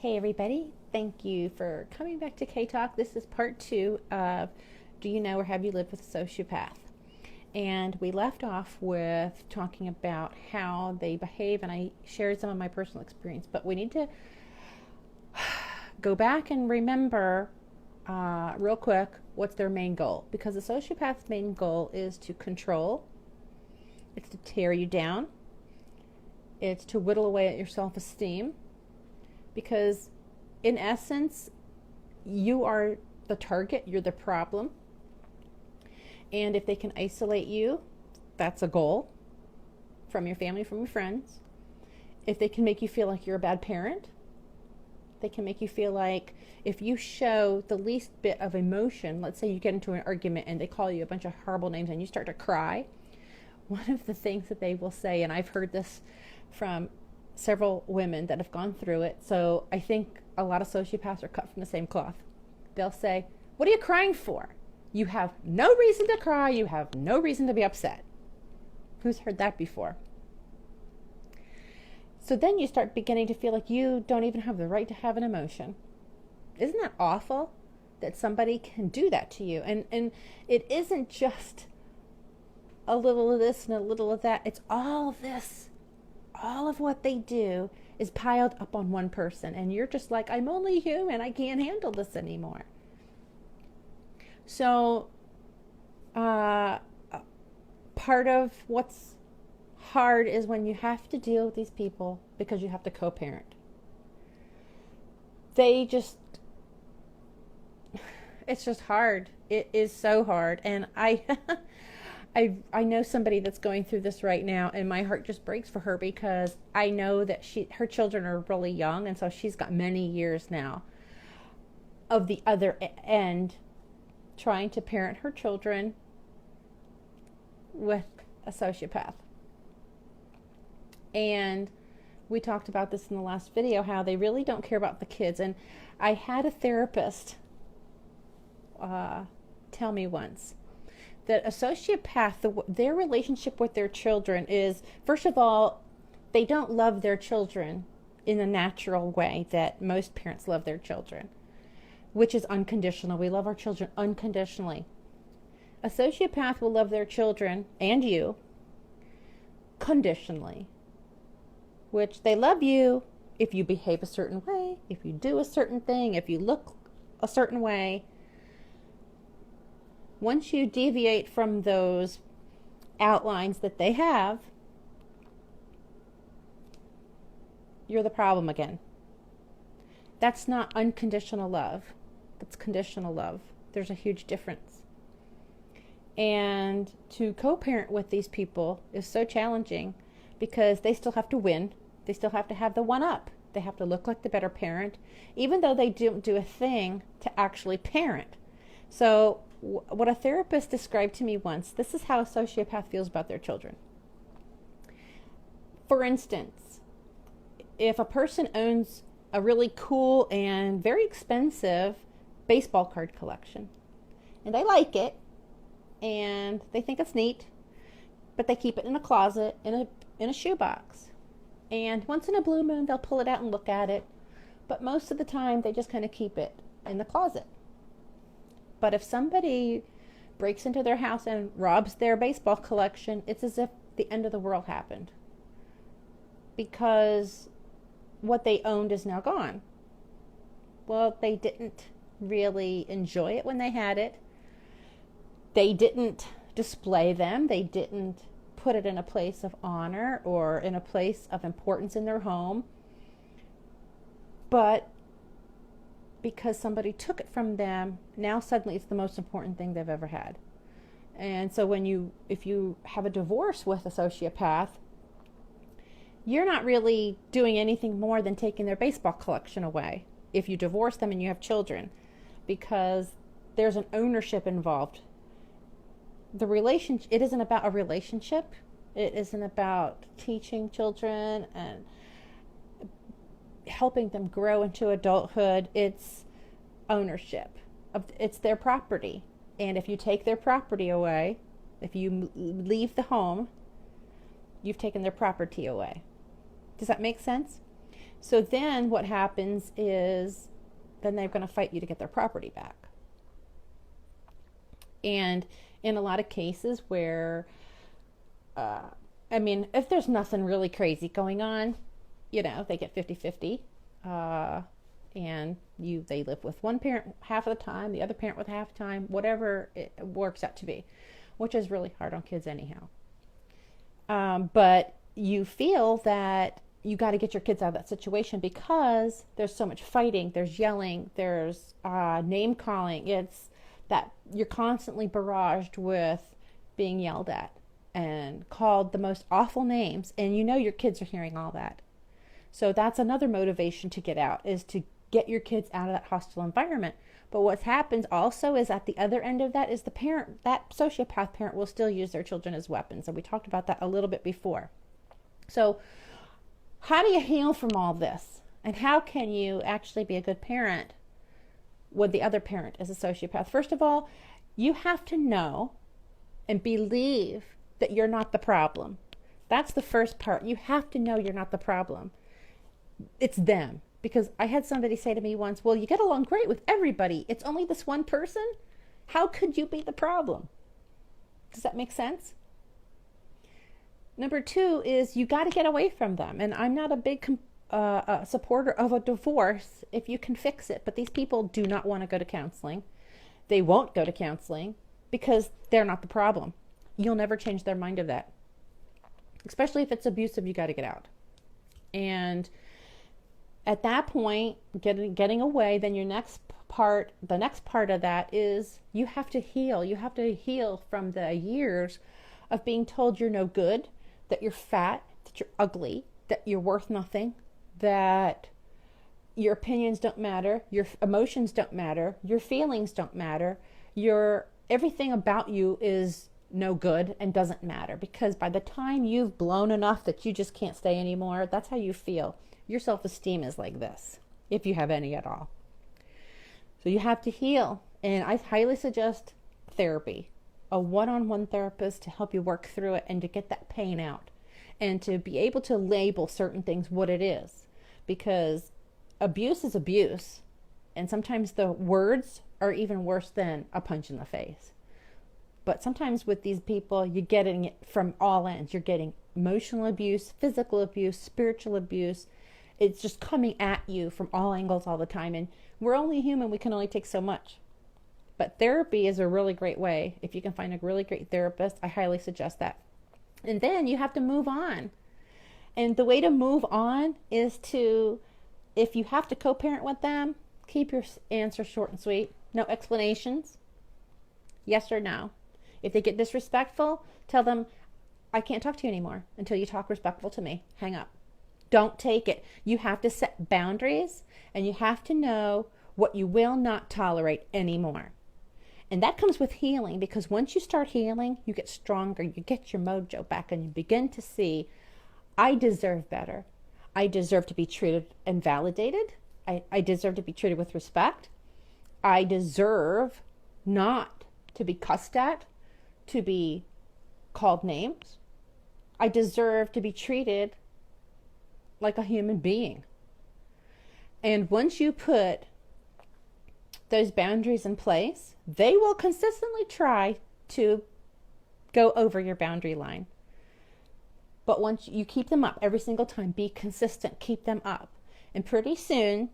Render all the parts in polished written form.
Hey everybody, thank you for coming back to K-Talk. This is part 2 of Do You Know or Have You Lived with a Sociopath? And we left off with talking about how they behave, and I shared some of my personal experience, but we need to go back and remember real quick what's their main goal, because the sociopath's main goal is to control, it's to tear you down, it's to whittle away at your self-esteem, because in essence, you are the target, you're the problem. And if they can isolate you, that's a goal from your family, from your friends. If they can make you feel like you're a bad parent, they can make you feel like if you show the least bit of emotion, let's say you get into an argument and they call you a bunch of horrible names and you start to cry, one of the things that they will say, and I've heard this from several women that have gone through it, so I think a lot of sociopaths are cut from the same cloth. They'll say, "What are you crying for? You have no reason to cry. You have no reason to be upset." Who's heard that before? So then you start beginning to feel like you don't even have the right to have an emotion. Isn't that awful that somebody can do that to you? And it isn't just a little of this and a little of that. It's all of this. All of what they do is piled up on one person, and you're just like, I'm only human. I can't handle this anymore. So part of what's hard is when you have to deal with these people because you have to co-parent. It's just hard. It is so hard. And I know somebody that's going through this right now, and my heart just breaks for her because I know that her children are really young, and so she's got many years now of the other end trying to parent her children with a sociopath. And we talked about this in the last video, how they really don't care about the kids. And I had a therapist tell me once that a sociopath, their relationship with their children is, first of all, they don't love their children in the natural way that most parents love their children, which is unconditional. We love our children unconditionally. A sociopath will love their children and you conditionally, which they love you if you behave a certain way, if you do a certain thing, if you look a certain way. Once you deviate from those outlines that they have, you're the problem again. That's not unconditional love. That's conditional love. There's a huge difference. And to co-parent with these people is so challenging because they still have to win. They still have to have the one-up. They have to look like the better parent, even though they don't do a thing to actually parent. So what a therapist described to me once, this is how a sociopath feels about their children. For instance, if a person owns a really cool and very expensive baseball card collection, and they like it, and they think it's neat, but they keep it in a closet, in a shoebox. And once in a blue moon, they'll pull it out and look at it, but most of the time, they just kind of keep it in the closet. But if somebody breaks into their house and robs their baseball collection, it's as if the end of the world happened. Because what they owned is now gone. Well, they didn't really enjoy it when they had it. They didn't display them. They didn't put it in a place of honor or in a place of importance in their home. But because somebody took it from them, now suddenly it's the most important thing they've ever had. And so if you have a divorce with a sociopath, you're not really doing anything more than taking their baseball collection away if you divorce them and you have children, because there's an ownership involved. It isn't about a relationship. It isn't about teaching children and helping them grow into adulthood. It's ownership. It's their property. And if you take their property away, if you leave the home, you've taken their property away. Does that make sense? So then what happens is then they're going to fight you to get their property back. And in a lot of cases where, if there's nothing really crazy going on, they get 50-50. And they live with one parent half of the time, the other parent with half the time, whatever it works out to be, which is really hard on kids anyhow. But you feel that you got to get your kids out of that situation because there's so much fighting, there's yelling, there's name calling. It's that you're constantly barraged with being yelled at and called the most awful names, and your kids are hearing all that. So that's another motivation to get out, is to get your kids out of that hostile environment. But what happens also is at the other end of that is the parent, that sociopath parent, will still use their children as weapons. And we talked about that a little bit before. So how do you heal from all this? And how can you actually be a good parent when the other parent is a sociopath? First of all, you have to know and believe that you're not the problem. That's the first part. You have to know you're not the problem. It's them. Because I had somebody say to me once, well, you get along great with everybody. It's only this one person. How could you be the problem? Does that make sense? Number 2 is you got to get away from them. And I'm not a big supporter of a divorce if you can fix it. But these people do not want to go to counseling. They won't go to counseling because they're not the problem. You'll never change their mind of that. Especially if it's abusive, you got to get out. And at that point, getting away, then the next part of that is you have to heal. You have to heal from the years of being told you're no good, that you're fat, that you're ugly, that you're worth nothing, that your opinions don't matter, your emotions don't matter, your feelings don't matter, everything about you is no good and doesn't matter, because by the time you've blown enough that you just can't stay anymore, that's how you feel. Your self-esteem is like this, if you have any at all. So you have to heal. And I highly suggest therapy, a one-on-one therapist to help you work through it and to get that pain out and to be able to label certain things what it is. Because abuse is abuse. And sometimes the words are even worse than a punch in the face. But sometimes with these people, you're getting it from all ends. You're getting emotional abuse, physical abuse, spiritual abuse. It's just coming at you from all angles all the time. And we're only human. We can only take so much. But therapy is a really great way. If you can find a really great therapist, I highly suggest that. And then you have to move on. And the way to move on is to, if you have to co-parent with them, keep your answer short and sweet. No explanations. Yes or no. If they get disrespectful, tell them, I can't talk to you anymore until you talk respectful to me. Hang up. Don't take it. You have to set boundaries, and you have to know what you will not tolerate anymore. And that comes with healing, because once you start healing, you get stronger, you get your mojo back, and you begin to see, I deserve better. I deserve to be treated and validated. I deserve to be treated with respect. I deserve not to be cussed at, to be called names. I deserve to be treated like a human being. And once you put those boundaries in place, they will consistently try to go over your boundary line. But once you keep them up every single time, be consistent, keep them up. And pretty soon,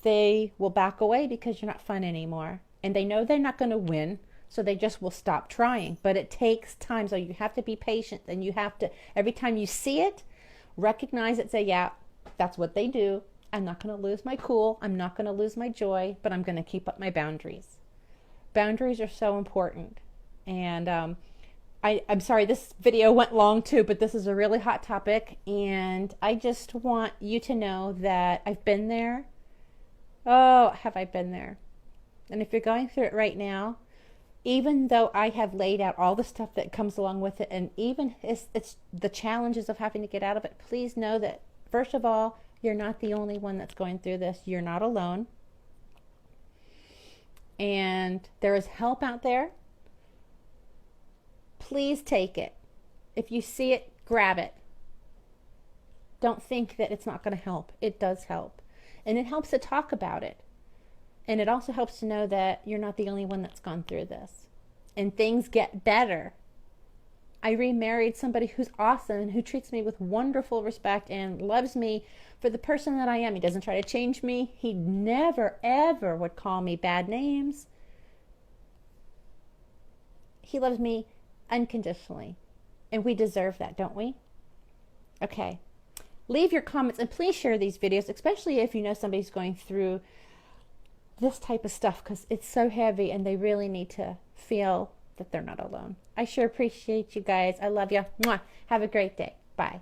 they will back away because you're not fun anymore. And they know they're not going to win, so they just will stop trying. But it takes time, so you have to be patient. And you have to, every time you see it, recognize it, say, yeah, that's what they do. I'm not going to lose my cool. I'm not going to lose my joy, but I'm going to keep up my boundaries. Boundaries are so important. And I'm sorry, this video went long too, but this is a really hot topic. And I just want you to know that I've been there. Oh, have I been there? And if you're going through it right now, even though I have laid out all the stuff that comes along with it, and even it's the challenges of having to get out of it, please know that, first of all, you're not the only one that's going through this. You're not alone. And there is help out there. Please take it. If you see it, grab it. Don't think that it's not going to help. It does help. And it helps to talk about it. And it also helps to know that you're not the only one that's gone through this. And things get better. I remarried somebody who's awesome and who treats me with wonderful respect and loves me for the person that I am. He doesn't try to change me. He never, ever would call me bad names. He loves me unconditionally. And we deserve that, don't we? Okay. Leave your comments and please share these videos, especially if you know somebody's going through this type of stuff, because it's so heavy and they really need to feel that they're not alone. I sure appreciate you guys. I love you. Mwah. Have a great day. Bye.